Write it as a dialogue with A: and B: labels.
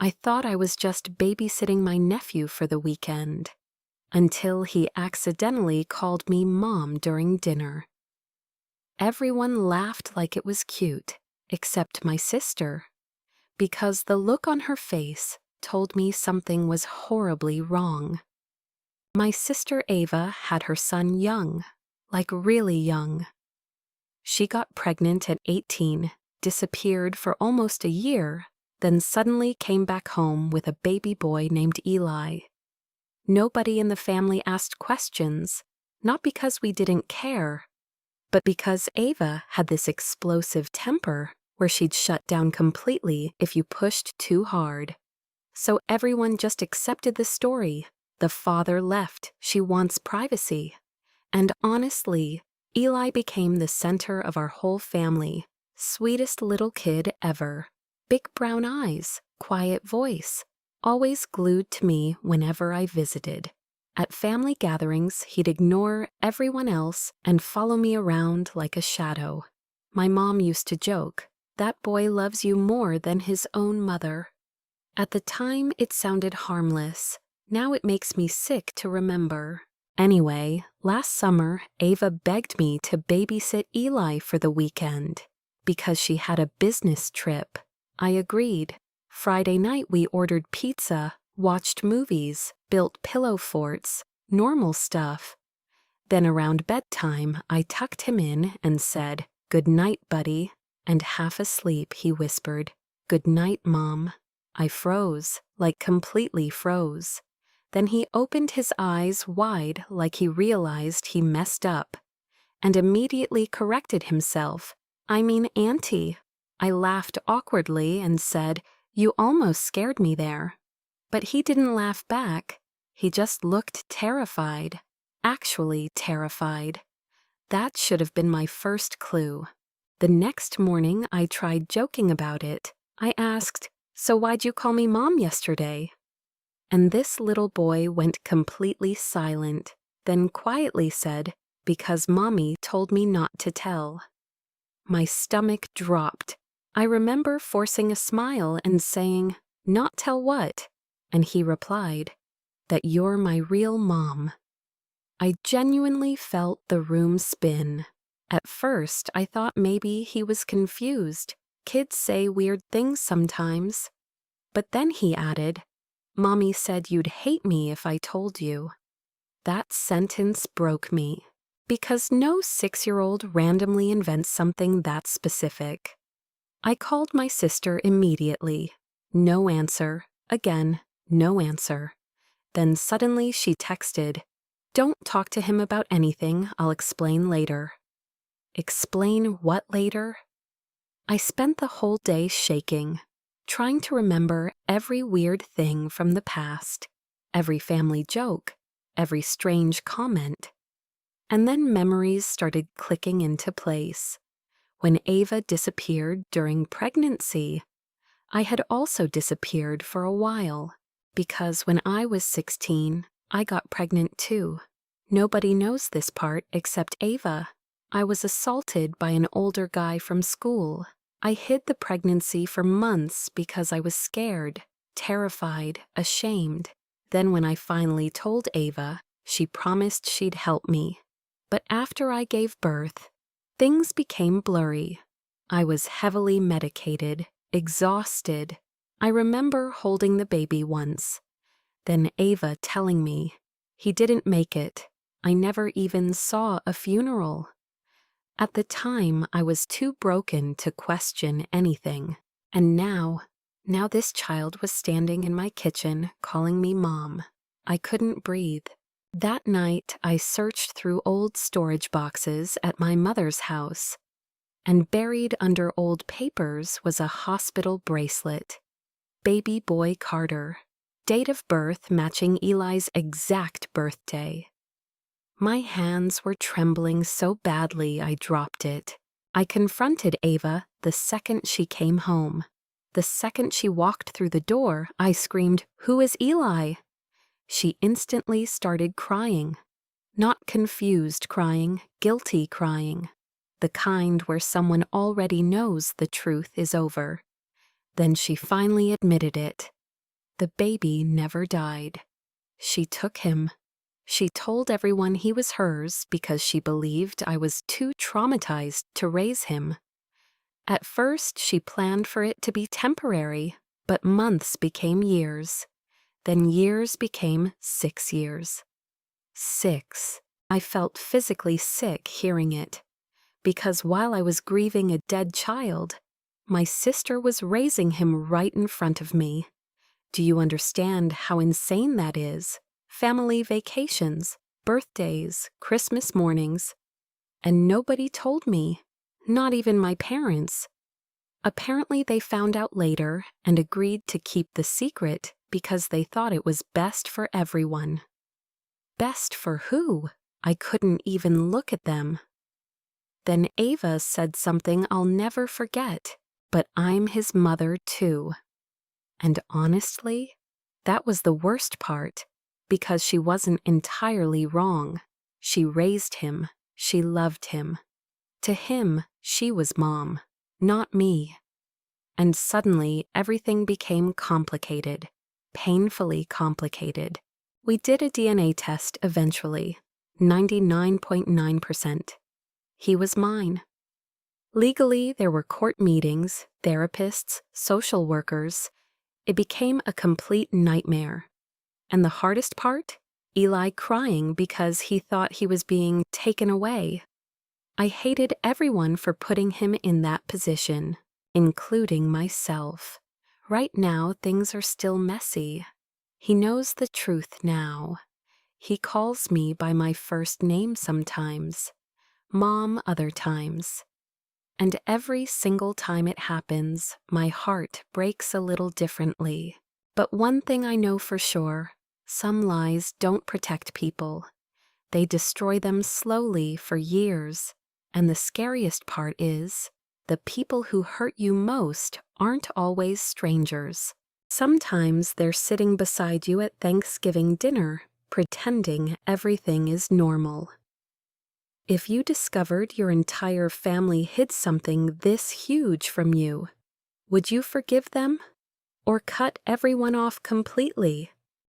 A: I thought I was just babysitting my nephew for the weekend, until he accidentally called me Mom during dinner. Everyone laughed like it was cute, except my sister, because the look on her face told me something was horribly wrong. My sister Ava had her son young, like really young. She got pregnant at 18, disappeared for almost a year, then suddenly came back home with a baby boy named Eli. Nobody in the family asked questions, not because we didn't care, but because Ava had this explosive temper where she'd shut down completely if you pushed too hard. So everyone just accepted the story. The father left, she wants privacy. And honestly, Eli became the center of our whole family. Sweetest little kid ever. Big brown eyes, quiet voice, always glued to me whenever I visited. At family gatherings, he'd ignore everyone else and follow me around like a shadow. My mom used to joke, "That boy loves you more than his own mother." At the time, it sounded harmless. Now it makes me sick to remember. Anyway, last summer, Ava begged me to babysit Eli for the weekend because she had a business trip. I agreed. Friday night, we ordered pizza, watched movies, built pillow forts, normal stuff. Then around bedtime, I tucked him in and said, "Good night, buddy." And half asleep, he whispered, "Good night, Mom." I froze, like completely froze. Then he opened his eyes wide like he realized he messed up, and immediately corrected himself. "I mean, Auntie." I laughed awkwardly and said, "You almost scared me there." But he didn't laugh back. He just looked terrified. Actually terrified. That should have been my first clue. The next morning, I tried joking about it. I asked, "So why'd you call me Mom yesterday?" And this little boy went completely silent, then quietly said, "Because Mommy told me not to tell." My stomach dropped. I remember forcing a smile and saying, "Not tell what?" And he replied, "That you're my real mom." I genuinely felt the room spin. At first, I thought maybe he was confused. Kids say weird things sometimes. But then he added, "Mommy said you'd hate me if I told you." That sentence broke me, because no 6-year-old randomly invents something that specific. I called my sister immediately. No answer. Again, no answer. Then suddenly she texted, "Don't talk to him about anything, I'll explain later." Explain what later? I spent the whole day shaking, trying to remember every weird thing from the past, every family joke, every strange comment. And then memories started clicking into place. When Ava disappeared during pregnancy, I had also disappeared for a while, because when I was 16, I got pregnant too. Nobody knows this part except Ava. I was assaulted by an older guy from school. I hid the pregnancy for months because I was scared, terrified, ashamed. Then when I finally told Ava, she promised she'd help me. But after I gave birth, things became blurry. I was heavily medicated, exhausted. I remember holding the baby once. Then Ava telling me, "He didn't make it. I never even saw a funeral." At the time, I was too broken to question anything. And now this child was standing in my kitchen calling me Mom. I couldn't breathe. That night, I searched through old storage boxes at my mother's house, and buried under old papers was a hospital bracelet. Baby boy Carter. Date of birth matching Eli's exact birthday. My hands were trembling so badly I dropped it. I confronted Ava the second she came home. The second she walked through the door, I screamed, "Who is Eli?" She instantly started crying. Not confused crying, guilty crying. The kind where someone already knows the truth is over. Then she finally admitted it. The baby never died. She took him. She told everyone he was hers because she believed I was too traumatized to raise him. At first, she planned for it to be temporary, but months became years. Then years became 6 years. 6. I felt physically sick hearing it, because while I was grieving a dead child, my sister was raising him right in front of me. Do you understand how insane that is? Family vacations, birthdays, Christmas mornings. And nobody told me, not even my parents. Apparently they found out later and agreed to keep the secret because they thought it was best for everyone. Best for who? I couldn't even look at them. Then Ava said something I'll never forget, but I'm his mother too. And honestly, that was the worst part, because she wasn't entirely wrong. She raised him. She loved him. To him, she was mom, not me. And suddenly, everything became complicated, painfully complicated. We did a DNA test eventually, 99.9%. He was mine. Legally, there were court meetings, therapists, social workers. It became a complete nightmare. And the hardest part? Eli crying because he thought he was being taken away. I hated everyone for putting him in that position, including myself. Right now, things are still messy. He knows the truth now. He calls me by my first name sometimes, Mom other times. And every single time it happens, my heart breaks a little differently. But one thing I know for sure, some lies don't protect people. They destroy them slowly for years. And the scariest part is, the people who hurt you most aren't always strangers. Sometimes they're sitting beside you at Thanksgiving dinner, pretending everything is normal. If you discovered your entire family hid something this huge from you, would you forgive them? Or cut everyone off completely?